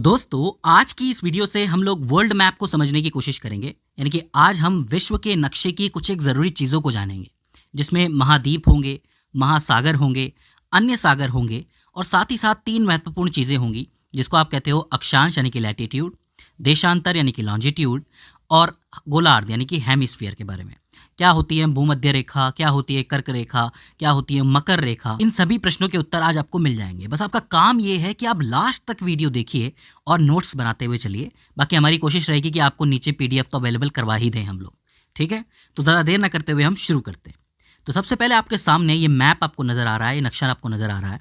दोस्तों, आज की इस वीडियो से हम लोग वर्ल्ड मैप को समझने की कोशिश करेंगे। यानी कि आज हम विश्व के नक्शे की कुछ एक ज़रूरी चीज़ों को जानेंगे, जिसमें महाद्वीप होंगे, महासागर होंगे, अन्य सागर होंगे और साथ ही साथ तीन महत्वपूर्ण चीज़ें होंगी, जिसको आप कहते हो अक्षांश यानी कि लैटिट्यूड, देशांतर यानी कि लॉन्जिट्यूड और गोलार्ध यानी कि हेमिस्फीयर के बारे में। क्या होती है भूमध्य रेखा, क्या होती है कर्क रेखा, क्या होती है मकर रेखा, इन सभी प्रश्नों के उत्तर आज आपको मिल जाएंगे। बस आपका काम ये है कि आप लास्ट तक वीडियो देखिए और नोट्स बनाते हुए चलिए। बाकी हमारी कोशिश रहेगी कि आपको नीचे पीडीएफ तो अवेलेबल करवा ही दें हम लोग, ठीक है। तो ज़्यादा देर ना करते हुए हम शुरू करते हैं। तो सबसे पहले आपके सामने ये मैप आपको नज़र आ रहा है, ये नक्शा आपको नज़र आ रहा है।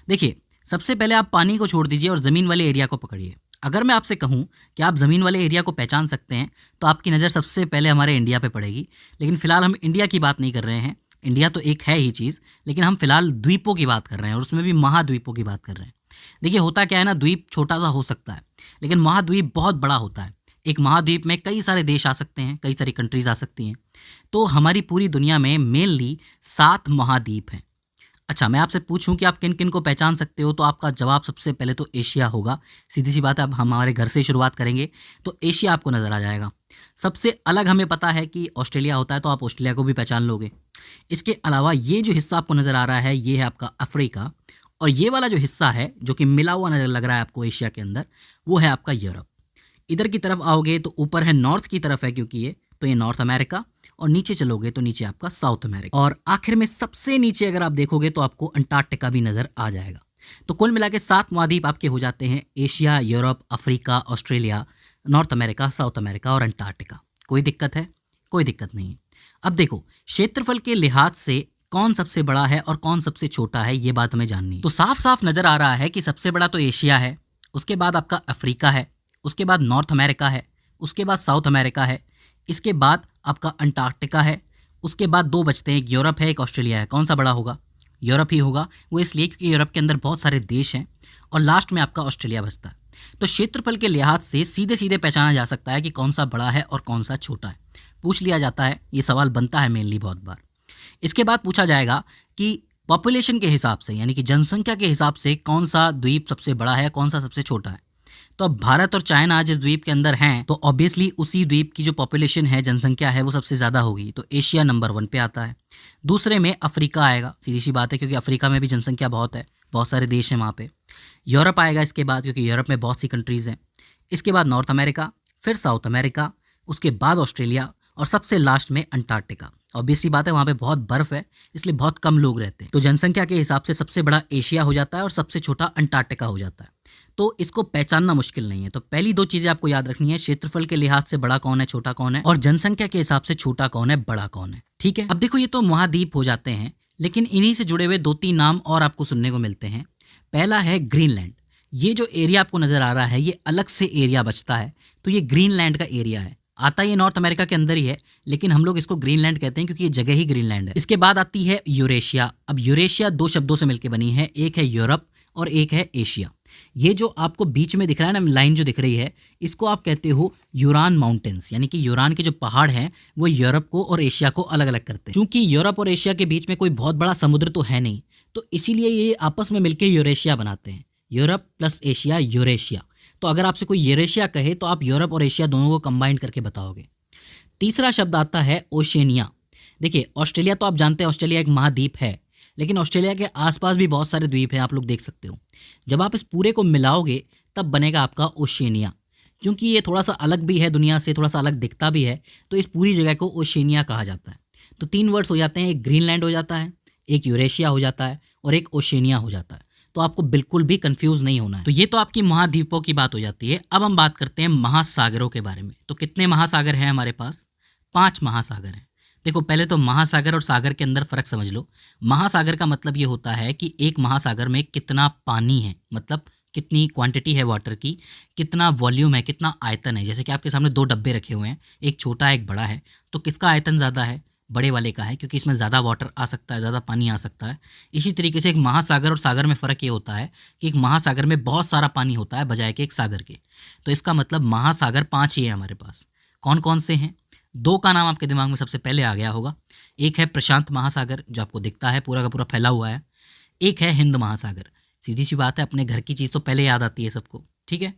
देखिए, सबसे पहले आप पानी को छोड़ दीजिए और ज़मीन वाले एरिया को पकड़िए। अगर मैं आपसे कहूँ कि आप ज़मीन वाले एरिया को पहचान सकते हैं तो आपकी नज़र सबसे पहले हमारे इंडिया पे पड़ेगी। लेकिन फ़िलहाल हम इंडिया की बात नहीं कर रहे हैं, इंडिया तो एक है ही चीज़, लेकिन हम फ़िलहाल द्वीपों की बात कर रहे हैं और उसमें भी महाद्वीपों की बात कर रहे हैं। देखिए, होता क्या है ना, द्वीप छोटा सा हो सकता है लेकिन महाद्वीप बहुत बड़ा होता है। एक महाद्वीप में कई सारे देश आ सकते हैं, कई सारी कंट्रीज़ आ सकती हैं। तो हमारी पूरी दुनिया में मेनली 7 महाद्वीप हैं। अच्छा, मैं आपसे पूछूं कि आप किन किन को पहचान सकते हो, तो आपका जवाब सबसे पहले तो एशिया होगा। सीधी सी बात है, अब हम हमारे घर से शुरुआत करेंगे तो एशिया आपको नज़र आ जाएगा। सबसे अलग हमें पता है कि ऑस्ट्रेलिया होता है, तो आप ऑस्ट्रेलिया को भी पहचान लोगे। इसके अलावा ये जो हिस्सा आपको नज़र आ रहा है ये है आपका अफ्रीका, और ये वाला जो हिस्सा है जो कि मिला हुआ नज़र लग रहा है आपको एशिया के अंदर, वो है आपका यूरोप। इधर की तरफ आओगे तो ऊपर है नॉर्थ की तरफ है क्योंकि ये, तो ये नॉर्थ अमेरिका, और नीचे चलोगे तो नीचे आपका साउथ अमेरिका, और आखिर में सबसे नीचे अगर आप देखोगे तो आपको अंटार्कटिका भी नज़र आ जाएगा। तो कुल मिला के 7 महाद्वीप आपके हो जाते हैं: Asia, Europe, Africa, Australia, north America, south America और अंटार्कटिका। कोई दिक्कत है? कोई दिक्कत नहीं है। अब देखो, क्षेत्रफल के लिहाज से कौन सबसे बड़ा है और कौन सबसे छोटा है, ये बात हमें जाननी है। तो साफ साफ नज़र आ रहा है कि सबसे बड़ा तो एशिया है, उसके बाद आपका अफ्रीका है, उसके बाद नॉर्थ अमेरिका है, उसके बाद साउथ अमेरिका है, इसके बाद आपका अंटार्कटिका है, उसके बाद 2 बचते हैं, एक यूरोप है, एक ऑस्ट्रेलिया है। कौन सा बड़ा होगा? यूरोप ही होगा। वो इसलिए क्योंकि यूरोप के अंदर बहुत सारे देश हैं, और लास्ट में आपका ऑस्ट्रेलिया बचता है। तो क्षेत्रफल के लिहाज से सीधे सीधे पहचाना जा सकता है कि कौन सा बड़ा है और कौन सा छोटा है। पूछ लिया जाता है, ये सवाल बनता है मेनली बहुत बार। इसके बाद पूछा जाएगा कि पॉपुलेशन के हिसाब से, यानी कि जनसंख्या के हिसाब से कौन सा द्वीप सबसे बड़ा है, कौन सा सबसे छोटा है। तो अब भारत और चाइना जिस द्वीप के अंदर हैं, तो ऑब्वियसली उसी द्वीप की जो पॉपुलेशन है, जनसंख्या है, वो सबसे ज़्यादा होगी। तो एशिया नंबर 1 पे आता है। दूसरे में अफ्रीका आएगा, सीधी सी बात है, क्योंकि अफ्रीका में भी जनसंख्या बहुत है, बहुत सारे देश हैं वहाँ पे। यूरोप आएगा इसके बाद, क्योंकि यूरोप में बहुत सी कंट्रीज़ हैं। इसके बाद नॉर्थ अमेरिका, फिर साउथ अमेरिका, उसके बाद ऑस्ट्रेलिया, और सबसे लास्ट में अंटार्कटिका। ऑब्वियसली बात है, वहाँ पे बहुत बर्फ़ है, इसलिए बहुत कम लोग रहते हैं। तो जनसंख्या के हिसाब से सबसे बड़ा एशिया हो जाता है और सबसे छोटा अंटार्कटिका हो जाता है। तो इसको पहचानना मुश्किल नहीं है। तो पहली 2 चीज़ें आपको याद रखनी है: क्षेत्रफल के लिहाज से बड़ा कौन है, छोटा कौन है, और जनसंख्या के हिसाब से छोटा कौन है, बड़ा कौन है। ठीक है। अब देखो, ये तो महाद्वीप हो जाते हैं, लेकिन इन्हीं से जुड़े हुए 2-3 नाम और आपको सुनने को मिलते हैं। पहला है ग्रीनलैंड। ये जो एरिया आपको नज़र आ रहा है, ये अलग से एरिया बचता है, तो ये ग्रीनलैंड का एरिया है। आता ये नॉर्थ अमेरिका के अंदर ही है, लेकिन हम लोग इसको ग्रीनलैंड कहते हैं क्योंकि ये जगह ही ग्रीनलैंड है। इसके बाद आती है यूरेशिया। अब यूरेशिया 2 शब्दों से मिलकर बनी है, एक है यूरोप और एक है एशिया। ये जो आपको बीच में दिख रहा है ना, लाइन जो दिख रही है, इसको आप कहते हो यूरान माउंटेन्स, यानी कि यूरान के जो पहाड़ हैं वो यूरोप को और एशिया को अलग अलग करते हैं। चूंकि यूरोप और एशिया के बीच में कोई बहुत बड़ा समुद्र तो है नहीं, तो इसीलिए ये आपस में मिलकर यूरेशिया बनाते हैं। Europe plus Asia, Eurasia. तो अगर आपसे कोई यूरेशिया कहे तो आप यूरोप और एशिया दोनों को कंबाइन करके बताओगे। तीसरा शब्द आता है ओशेनिया। देखिए, ऑस्ट्रेलिया तो आप जानते हैं, ऑस्ट्रेलिया एक महाद्वीप है, लेकिन ऑस्ट्रेलिया के आसपास भी बहुत सारे द्वीप हैं, आप लोग देख सकते हो। जब आप इस पूरे को मिलाओगे तब बनेगा आपका ओशेनिया। क्योंकि ये थोड़ा सा अलग भी है, दुनिया से थोड़ा सा अलग दिखता भी है, तो इस पूरी जगह को ओशेनिया कहा जाता है। तो 3 वर्ड्स हो जाते हैं, एक ग्रीनलैंड हो जाता है, एक यूरेशिया हो जाता है और एक ओशेनिया हो जाता है। तो आपको बिल्कुल भी कंफ्यूज नहीं होना है। तो ये तो आपकी महाद्वीपों की बात हो जाती है। अब हम बात करते हैं महासागरों के बारे में। तो कितने महासागर हैं हमारे पास? 5 महासागर हैं। देखो, पहले तो महासागर और सागर के अंदर फ़र्क समझ लो। महासागर का मतलब ये होता है कि एक महासागर में कितना पानी है, मतलब कितनी क्वांटिटी है वाटर की, कितना वॉल्यूम है, कितना आयतन है। जैसे कि आपके सामने 2 डब्बे रखे हुए हैं, एक छोटा है एक बड़ा है, तो किसका आयतन ज़्यादा है? बड़े वाले का है, क्योंकि इसमें ज़्यादा वाटर आ सकता है, ज़्यादा पानी आ सकता है। इसी तरीके से एक महासागर और सागर में फ़र्क ये होता है कि एक महासागर में बहुत सारा पानी होता है बजाय कि एक सागर के। तो इसका मतलब महासागर 5 ही है हमारे पास। कौन कौन से हैं? 2 का नाम आपके दिमाग में सबसे पहले आ गया होगा। एक है प्रशांत महासागर, जो आपको दिखता है पूरा का पूरा फैला हुआ है। एक है हिंद महासागर। सीधी सी बात है, अपने घर की चीज़ तो पहले याद आती है सबको, ठीक है।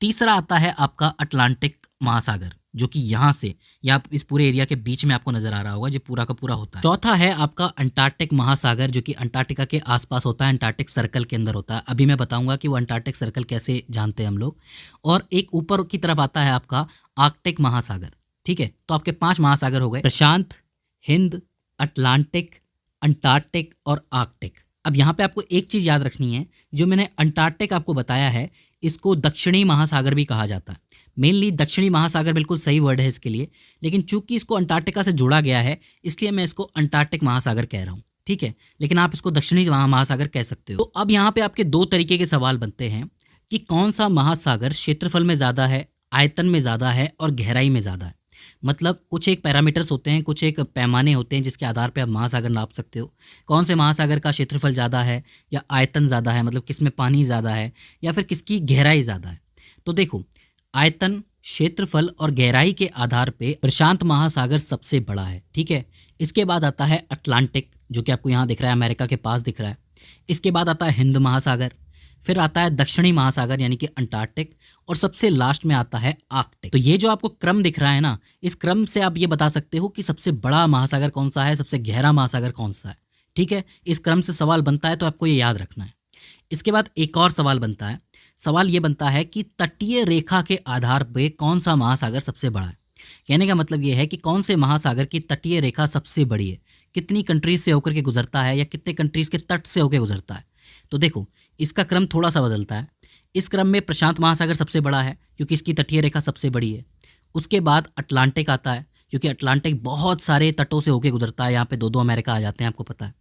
तीसरा आता है आपका अटलांटिक महासागर, जो कि यहाँ से या आप इस पूरे एरिया के बीच में आपको नजर आ रहा होगा, जो पूरा का पूरा होता है। चौथा है आपका अंटार्कटिक महासागर, जो कि अंटार्कटिका के आसपास होता है, अंटार्कटिक सर्कल के अंदर होता है। अभी मैं बताऊंगा कि वो अंटार्कटिक सर्कल कैसे जानते हैं हम लोग। और एक ऊपर की तरफ आता है आपका आर्कटिक महासागर, ठीक है। तो आपके 5 महासागर हो गए, प्रशांत, हिंद, अटलांटिक, अंटार्कटिक और आर्कटिक। अब यहाँ पे आपको एक चीज़ याद रखनी है, जो मैंने अंटार्कटिक आपको बताया है, इसको दक्षिणी महासागर भी कहा जाता है। मेनली दक्षिणी महासागर बिल्कुल सही वर्ड है इसके लिए, लेकिन चूंकि इसको अंटार्कटिका से जोड़ा गया है इसलिए मैं इसको अंटार्कटिक महासागर कह रहा हूँ, ठीक है। लेकिन आप इसको दक्षिणी महासागर कह सकते हो। तो अब यहाँ पे आपके 2 तरीके के सवाल बनते हैं कि कौन सा महासागर क्षेत्रफल में ज़्यादा है, आयतन में ज़्यादा है और गहराई में ज़्यादा है। मतलब कुछ एक पैरामीटर्स होते हैं, कुछ एक पैमाने होते हैं जिसके आधार पे आप महासागर नाप सकते हो। कौन से महासागर का क्षेत्रफल ज़्यादा है या आयतन ज़्यादा है, मतलब किस में पानी ज़्यादा है या फिर किसकी गहराई ज़्यादा है। तो देखो, आयतन, क्षेत्रफल और गहराई के आधार पे प्रशांत महासागर सबसे बड़ा है, ठीक है। इसके बाद आता है अटलांटिक, जो कि आपको यहाँ दिख रहा है, अमेरिका के पास दिख रहा है। इसके बाद आता है हिंद महासागर, फिर आता है दक्षिणी महासागर यानी कि अंटार्कटिक, और सबसे लास्ट में आता है आर्कटिक। तो ये जो आपको क्रम दिख रहा है ना, इस क्रम से आप ये बता सकते हो कि सबसे बड़ा महासागर कौन सा है, सबसे गहरा महासागर कौन सा है, ठीक है। इस क्रम से सवाल बनता है तो आपको ये याद रखना है। इसके बाद एक और सवाल बनता है, सवाल ये बनता है कि तटीय रेखा के आधार पे कौन सा महासागर सबसे बड़ा है। कहने का मतलब ये है कि कौन से महासागर की तटीय रेखा सबसे बड़ी है, कितनी कंट्रीज से होकर के गुजरता है या कितने कंट्रीज के तट से होकर गुजरता है। तो देखो, इसका क्रम थोड़ा सा बदलता है। इस क्रम में प्रशांत महासागर सबसे बड़ा है क्योंकि इसकी तटीय रेखा सबसे बड़ी है। उसके बाद अटलांटिक आता है क्योंकि अटलांटिक बहुत सारे तटों से होकर गुजरता है, यहाँ पे 2 अमेरिका आ जाते हैं, आपको पता है।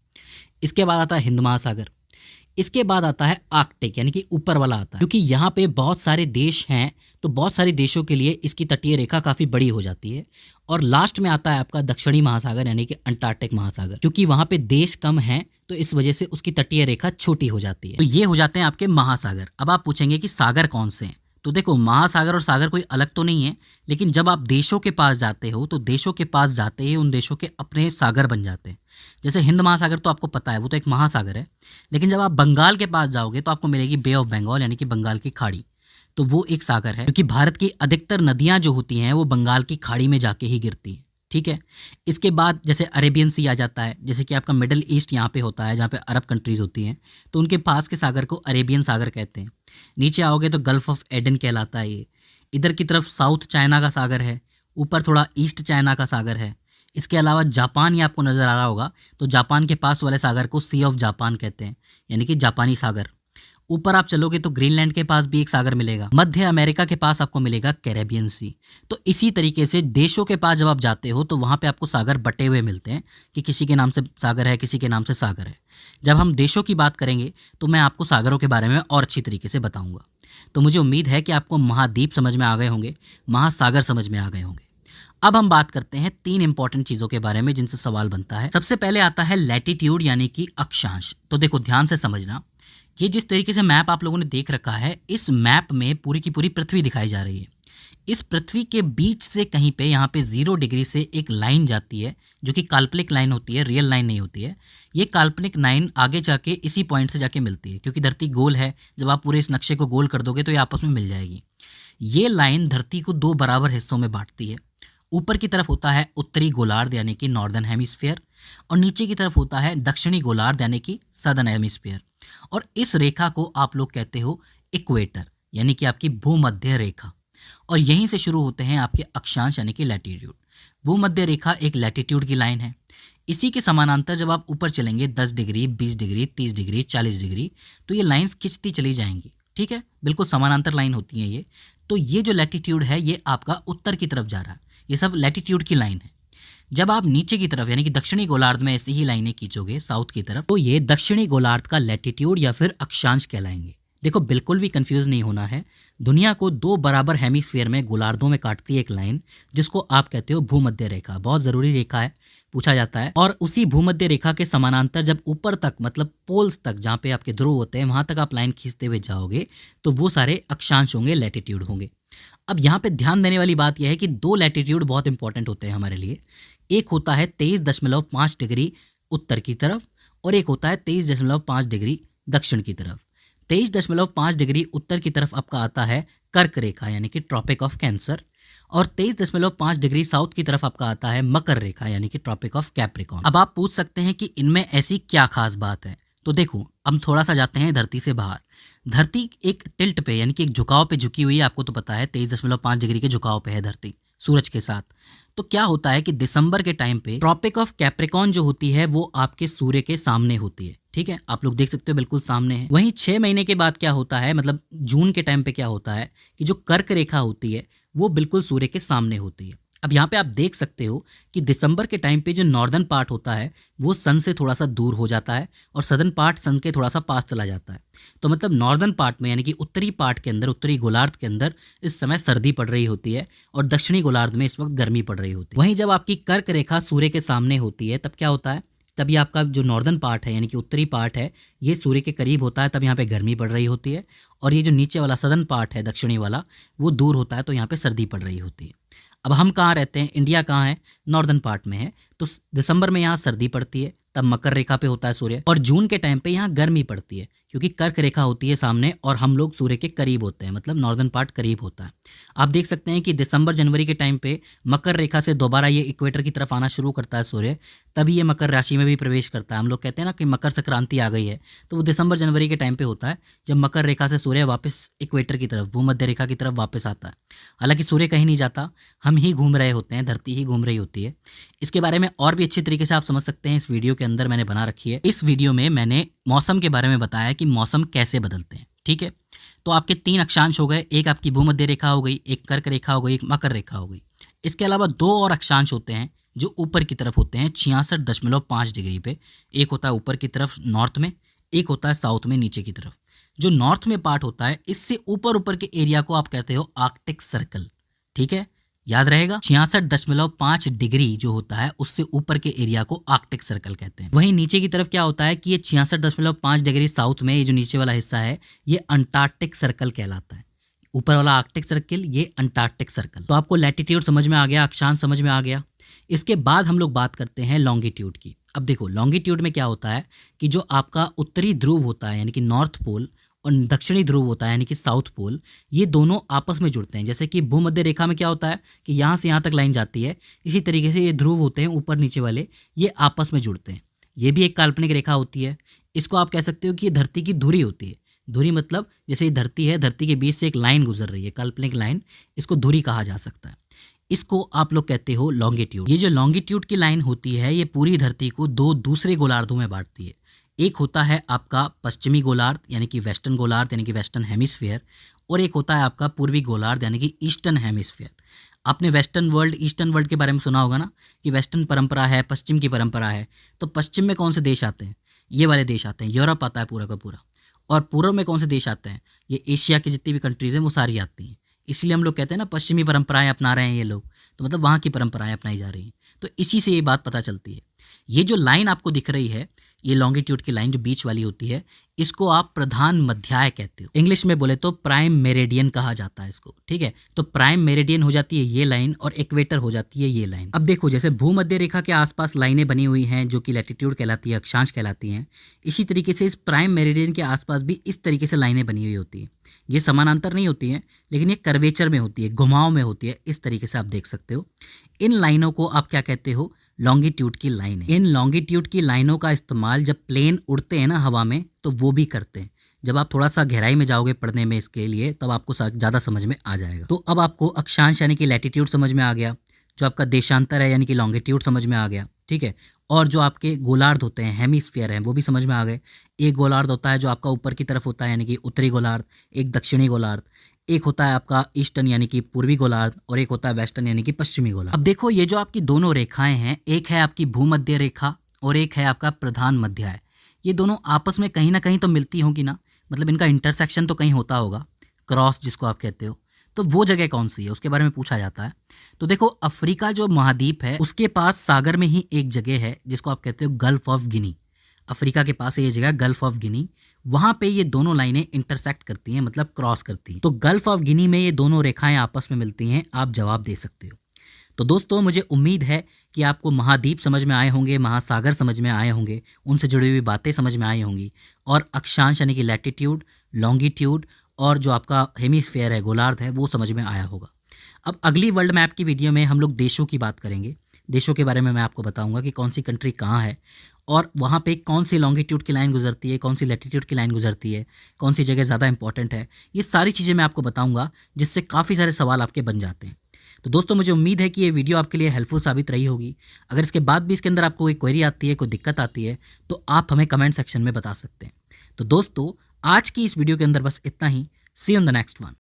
इसके बाद आता है हिंद महासागर। इसके बाद आता है आर्कटिक यानी कि ऊपर वाला आता है, क्योंकि यहाँ पे बहुत सारे देश हैं, तो बहुत सारे देशों के लिए इसकी तटीय रेखा काफ़ी बड़ी हो जाती है। और लास्ट में आता है आपका दक्षिणी महासागर यानी कि अंटार्कटिक महासागर, क्योंकि वहाँ पे देश कम हैं तो इस वजह से उसकी तटीय रेखा छोटी हो जाती है। तो ये हो जाते हैं आपके महासागर। अब आप पूछेंगे कि सागर कौन से हैं, तो देखो, महासागर और सागर कोई अलग तो नहीं है, लेकिन जब आप देशों के पास जाते हो तो देशों के पास जाते ही उन देशों के अपने सागर बन जाते हैं। जैसे हिंद महासागर तो आपको पता है, वो तो एक महासागर है, लेकिन जब आप बंगाल के पास जाओगे तो आपको मिलेगी बे ऑफ बंगाल यानी कि बंगाल की खाड़ी, तो वो एक सागर है, क्योंकि भारत की अधिकतर नदियां जो होती हैं वो बंगाल की खाड़ी में जाके ही गिरती हैं, ठीक है। इसके बाद जैसे अरेबियन सी आ जाता है, जैसे कि आपका मिडिल ईस्ट यहाँ पे होता है, जहाँ पे अरब कंट्रीज़ होती हैं, तो उनके पास के सागर को अरेबियन सागर कहते हैं। नीचे आओगे तो गल्फ ऑफ एडन कहलाता है ये। इधर की तरफ साउथ चाइना का सागर है, ऊपर थोड़ा ईस्ट चाइना का सागर है। इसके अलावा जापान ही आपको नज़र आ रहा होगा, तो जापान के पास वाले सागर को सी ऑफ जापान कहते हैं, यानी कि जापानी सागर। ऊपर आप चलोगे तो ग्रीनलैंड के पास भी एक सागर मिलेगा। मध्य अमेरिका के पास आपको मिलेगा कैरेबियन सी। तो इसी तरीके से देशों के पास जब आप जाते हो तो वहाँ पे आपको सागर बटे हुए मिलते हैं कि किसी के नाम से सागर है, किसी के नाम से सागर है। जब हम देशों की बात करेंगे तो मैं आपको सागरों के बारे में और अच्छी तरीके से बताऊँगा। तो मुझे उम्मीद है कि आपको महाद्वीप समझ में आ गए होंगे, महासागर समझ में आ गए होंगे। अब हम बात करते हैं 3 इंपॉर्टेंट चीज़ों के बारे में जिनसे सवाल बनता है। सबसे पहले आता है लैटिट्यूड यानी कि अक्षांश। तो देखो, ध्यान से समझना, ये जिस तरीके से मैप आप लोगों ने देख रखा है, इस मैप में पूरी की पूरी पृथ्वी दिखाई जा रही है। इस पृथ्वी के बीच से कहीं पे यहाँ पे 0 डिग्री से एक लाइन जाती है, जो कि काल्पनिक लाइन होती है, रियल लाइन नहीं होती है। ये काल्पनिक लाइन आगे जाके इसी पॉइंट से जाके मिलती है, क्योंकि धरती गोल है। जब आप पूरे इस नक्शे को गोल कर दोगे तो ये आपस में मिल जाएगी। ये लाइन धरती को 2 बराबर हिस्सों में बांटती है। ऊपर की तरफ होता है उत्तरी गोलार्ध यानी कि नॉर्दर्न हेमिस्फीयर, और नीचे की तरफ होता है दक्षिणी गोलार्ध यानी कि सदर्न हेमिस्फीयर। और इस रेखा को आप लोग कहते हो इक्वेटर यानी कि आपकी भूमध्य रेखा, और यहीं से शुरू होते हैं आपके अक्षांश यानी कि लैटिट्यूड। भूमध्य रेखा एक लैटिट्यूड की लाइन है। इसी के समानांतर जब आप ऊपर चलेंगे 10 डिग्री, 20 डिग्री, 30 डिग्री, 40 डिग्री, तो ये लाइंस खिंचती चली जाएंगी, ठीक है। बिल्कुल समानांतर लाइन होती है ये। तो ये जो लैटिट्यूड है ये आपका उत्तर की तरफ जा रहा है, ये सब लैटिट्यूड की लाइन है। जब आप नीचे की तरफ यानी कि दक्षिणी गोलार्ध में ऐसी ही लाइनें खींचोगे साउथ की तरफ, तो ये दक्षिणी गोलार्ध का लैटिट्यूड या फिर अक्षांश कहलाएंगे। देखो, बिल्कुल भी कंफ्यूज नहीं होना है। दुनिया को 2 बराबर हेमिस्फीयर में गोलार्धों में काटती है एक लाइन, जिसको आप कहते हो भूमध्य रेखा। बहुत ज़रूरी रेखा है, पूछा जाता है। और उसी भूमध्य रेखा के समानांतर जब ऊपर तक, मतलब पोल्स तक, जहाँ पे आपके ध्रुव होते हैं, वहाँ तक आप लाइन खींचते हुए जाओगे तो वो सारे अक्षांश होंगे, लैटिट्यूड होंगे। अब यहाँ पे ध्यान देने वाली बात यह है कि 2 लैटिट्यूड बहुत इंपॉर्टेंट होते हैं हमारे लिए। एक होता है 23.5 डिग्री उत्तर की तरफ, और एक होता है 23.5 डिग्री दक्षिण की तरफ। 23.5 डिग्री उत्तर की तरफ आपका आता है कर्क रेखा यानी कि ट्रॉपिक ऑफ कैंसर, और 23.5 डिग्री साउथ की तरफ आपका आता है मकर रेखा यानी कि ट्रॉपिक ऑफ कैप्रिकॉर्न। अब आप पूछ सकते हैं कि इनमें ऐसी क्या खास बात है। तो देखो, हम थोड़ा सा जाते हैं धरती से बाहर। धरती एक टिल्ट पे यानी कि एक झुकाव पे झुकी हुई है, आपको तो पता है 23.5 डिग्री के झुकाव पे है धरती सूरज के साथ। तो क्या होता है कि दिसंबर के टाइम पे ट्रॉपिक ऑफ कैप्रिकॉर्न जो होती है वो आपके सूर्य के सामने होती है। ठीक है, आप लोग देख सकते हो बिल्कुल सामने है। वहीं 6 महीने के बाद क्या होता है, मतलब जून के टाइम पे क्या होता है कि जो कर्क रेखा होती है वो बिल्कुल सूर्य के सामने होती है। अब यहाँ पे आप देख सकते हो कि दिसंबर के टाइम पे जो नॉर्दर्न पार्ट होता है वो सन से थोड़ा सा दूर हो जाता है और सदर्न पार्ट सन के थोड़ा सा पास चला जाता है। तो मतलब नॉर्दर्न पार्ट में यानी कि उत्तरी पार्ट के अंदर, उत्तरी गोलार्ध के अंदर इस समय सर्दी पड़ रही होती है और दक्षिणी गोलार्ध में इस वक्त गर्मी पड़ रही होती है। वहीं जब आपकी कर्क रेखा सूर्य के सामने होती है तब क्या होता है, तभी आपका जो नॉर्दर्न पार्ट है यानी कि उत्तरी पार्ट है ये सूर्य के करीब होता है, तब यहाँ पे गर्मी पड़ रही होती है, और ये जो नीचे वाला सदर्न पार्ट है दक्षिणी वाला वो दूर होता है, तो यहाँ पे सर्दी पड़ रही होती है। अब हम कहाँ रहते हैं, इंडिया कहाँ है, नॉर्दर्न पार्ट में है, तो दिसंबर में यहाँ सर्दी पड़ती है, तब मकर रेखा पे होता है सूर्य, और जून के टाइम पे यहाँ गर्मी पड़ती है क्योंकि कर्क रेखा होती है सामने और हम लोग सूर्य के करीब होते हैं, मतलब नॉर्दर्न पार्ट करीब होता है। आप देख सकते हैं कि दिसंबर जनवरी के टाइम पे मकर रेखा से दोबारा ये इक्वेटर की तरफ आना शुरू करता है सूर्य, तभी ये मकर राशि में भी प्रवेश करता है। हम लोग कहते हैं ना कि मकर संक्रांति आ गई है, तो वो दिसंबर जनवरी के टाइम पे होता है जब मकर रेखा से सूर्य वापस इक्वेटर की तरफ, भूमध्य रेखा की तरफ वापस आता है। हालांकि सूर्य कहीं नहीं जाता, हम ही घूम रहे होते हैं, धरती ही घूम रही होती है। इसके बारे में और भी अच्छी तरीके से आप समझ सकते हैं, इस वीडियो के अंदर मैंने बना रखी है। इस वीडियो में मैंने मौसम के बारे में बताया कि मौसम कैसे बदलते हैं। ठीक है, तो आपके 3 अक्षांश हो गए, एक आपकी भूमध्य रेखा हो गई, एक कर्क रेखा हो गई, एक मकर रेखा हो गई। इसके अलावा 2 और अक्षांश होते हैं जो ऊपर की तरफ होते हैं 66.5 डिग्री पे। एक होता है ऊपर की तरफ नॉर्थ में, एक होता है साउथ में नीचे की तरफ। जो नॉर्थ में पार्ट होता है इससे ऊपर ऊपर के एरिया को आप कहते हो आर्कटिक सर्कल। ठीक है, याद रहेगा, 66.5 डिग्री जो होता है उससे ऊपर के एरिया को आर्कटिक सर्कल कहते हैं। वहीं नीचे की तरफ क्या होता है कि ये 66.5 डिग्री साउथ में ये जो नीचे वाला हिस्सा है ये अंटार्कटिक सर्कल कहलाता है। ऊपर वाला आर्कटिक सर्कल, ये अंटार्कटिक सर्कल। तो आपको लैटिट्यूड समझ में आ गया, अक्षांश समझ में आ गया। इसके बाद हम लोग बात करते हैं लॉन्गिट्यूड की। अब देखो, लॉन्गिट्यूड में क्या होता है कि जो आपका उत्तरी ध्रुव होता है यानी कि नॉर्थ पोल और दक्षिणी ध्रुव होता है यानी कि साउथ पोल, ये दोनों आपस में जुड़ते हैं। जैसे कि भूमध्य रेखा में क्या होता है कि यहाँ से यहाँ तक लाइन जाती है, इसी तरीके से ये ध्रुव होते हैं ऊपर नीचे वाले, ये आपस में जुड़ते हैं। ये भी एक काल्पनिक रेखा होती है। इसको आप कह सकते हो कि ये धरती की धुरी होती है। धुरी मतलब जैसे ये धरती है, धरती के बीच से एक लाइन गुजर रही है, काल्पनिक लाइन, इसको धुरी कहा जा सकता है। इसको आप लोग कहते हो लॉन्गिट्यूड। ये जो लॉन्गिट्यूड की लाइन होती है ये पूरी धरती को 2 दूसरे गोलार्धों में बांटती है। एक होता है आपका पश्चिमी गोलार्ध यानी कि वेस्टर्न गोलार्ध यानी कि वेस्टर्न हेमिस्फीयर, और एक होता है आपका पूर्वी गोलार्ध यानी कि ईस्टर्न हेमिस्फीयर। आपने वेस्टर्न वर्ल्ड, ईस्टर्न वर्ल्ड के बारे में सुना होगा ना कि वेस्टर्न परंपरा है, पश्चिम की परंपरा है। तो पश्चिम में कौन से देश आते हैं, ये वाले देश आते हैं, यूरोप आता है पूरा का पूरा। और पूर्व में कौन से देश आते हैं, ये एशिया की जितनी भी कंट्रीज़ हैं वो सारी आती हैं। इसलिए हम लोग कहते हैं ना पश्चिमी परंपराएं अपना रहे हैं ये लोग, तो मतलब वहाँ की परंपराएं अपनाई जा रही हैं। तो इसी से ये बात पता चलती है। ये जो लाइन आपको दिख रही है, ये लॉन्गिट्यूड की लाइन जो बीच वाली होती है, इसको आप प्रधान मध्याय कहते हो। इंग्लिश में बोले तो प्राइम मेरिडियन कहा जाता है इसको। ठीक है, तो प्राइम मेरिडियन हो जाती है ये लाइन और इक्वेटर हो जाती है ये लाइन। अब देखो, जैसे भूमध्य रेखा के आसपास लाइनें बनी हुई हैं जो कि लैटिट्यूड कहलाती है, अक्षांश कहलाती हैं, इसी तरीके से इस प्राइम मेरिडियन के आसपास भी इस तरीके से लाइनें बनी हुई होती हैं। ये समानांतर नहीं होती हैं, लेकिन ये कर्वेचर में होती है, घुमाव में होती है। इस तरीके से आप देख सकते हो। इन लाइनों को आप क्या कहते हो, लॉन्गिट्यूड की लाइन है। इन लॉन्गिट्यूड की लाइनों का इस्तेमाल जब प्लेन उड़ते हैं ना हवा में, तो वो भी करते हैं। जब आप थोड़ा सा गहराई में जाओगे पढ़ने में इसके लिए, तब आपको ज़्यादा समझ में आ जाएगा। तो अब आपको अक्षांश यानी कि लैटिट्यूड समझ में आ गया, जो आपका देशांतर है यानी कि लॉन्गिट्यूड समझ में आ गया। ठीक है, और जो आपके गोलार्ध होते हैं, हेमिस्फीयर हैं, वो भी समझ में आ गए। एक गोलार्ध होता है जो आपका ऊपर की तरफ होता है यानी कि उत्तरी गोलार्ध, एक दक्षिणी गोलार्ध, एक होता है आपका ईस्टर्न यानी कि पूर्वी गोलार्ध, और एक होता है वेस्टर्न यानी कि पश्चिमी गोलार्ध। अब देखो, ये जो आपकी दोनों रेखाएं हैं, एक है आपकी भूमध्य रेखा और एक है आपका प्रधान मध्याय। ये दोनों आपस में कहीं ना कहीं तो मिलती होंगी ना, मतलब इनका इंटरसेक्शन तो कहीं होता होगा, क्रॉस जिसको आप कहते हो। तो वो जगह कौन सी है उसके बारे में पूछा जाता है। तो देखो, अफ्रीका जो महाद्वीप है उसके पास सागर में ही एक जगह है जिसको आप कहते हो गल्फ ऑफ गिनी। अफ्रीका के पास ये जगह गल्फ ऑफ गिनी, वहाँ पे ये दोनों लाइनें इंटरसेक्ट करती हैं, मतलब क्रॉस करती हैं। तो गल्फ ऑफ गिनी में ये दोनों रेखाएं आपस में मिलती हैं। आप जवाब दे सकते हो। तो दोस्तों, मुझे उम्मीद है कि आपको महाद्वीप समझ में आए होंगे, महासागर समझ में आए होंगे, उनसे जुड़ी हुई बातें समझ में आई होंगी, और अक्षांश यानी कि लैटिट्यूड, लॉन्गिट्यूड और जो आपका हेमीस्फेयर है, गोलार्ध है, वो समझ में आया होगा। अब अगली वर्ल्ड मैप की वीडियो में हम लोग देशों की बात करेंगे। देशों के बारे में मैं आपको बताऊंगा कि कौन सी कंट्री कहाँ है और वहाँ पे कौन सी लॉन्गिट्यूड की लाइन गुजरती है, कौन सी लैटिट्यूड की लाइन गुजरती है, कौन सी जगह ज़्यादा इंपॉर्टेंट है। ये सारी चीज़ें मैं आपको बताऊंगा, जिससे काफ़ी सारे सवाल आपके बन जाते हैं। तो दोस्तों, मुझे उम्मीद है कि ये वीडियो आपके लिए हेल्पफुल साबित रही होगी। अगर इसके बाद भी इसके अंदर आपको कोई क्वेरी आती है, कोई दिक्कत आती है, तो आप हमें कमेंट सेक्शन में बता सकते हैं। तो दोस्तों, आज की इस वीडियो के अंदर बस इतना ही। See you in the next one.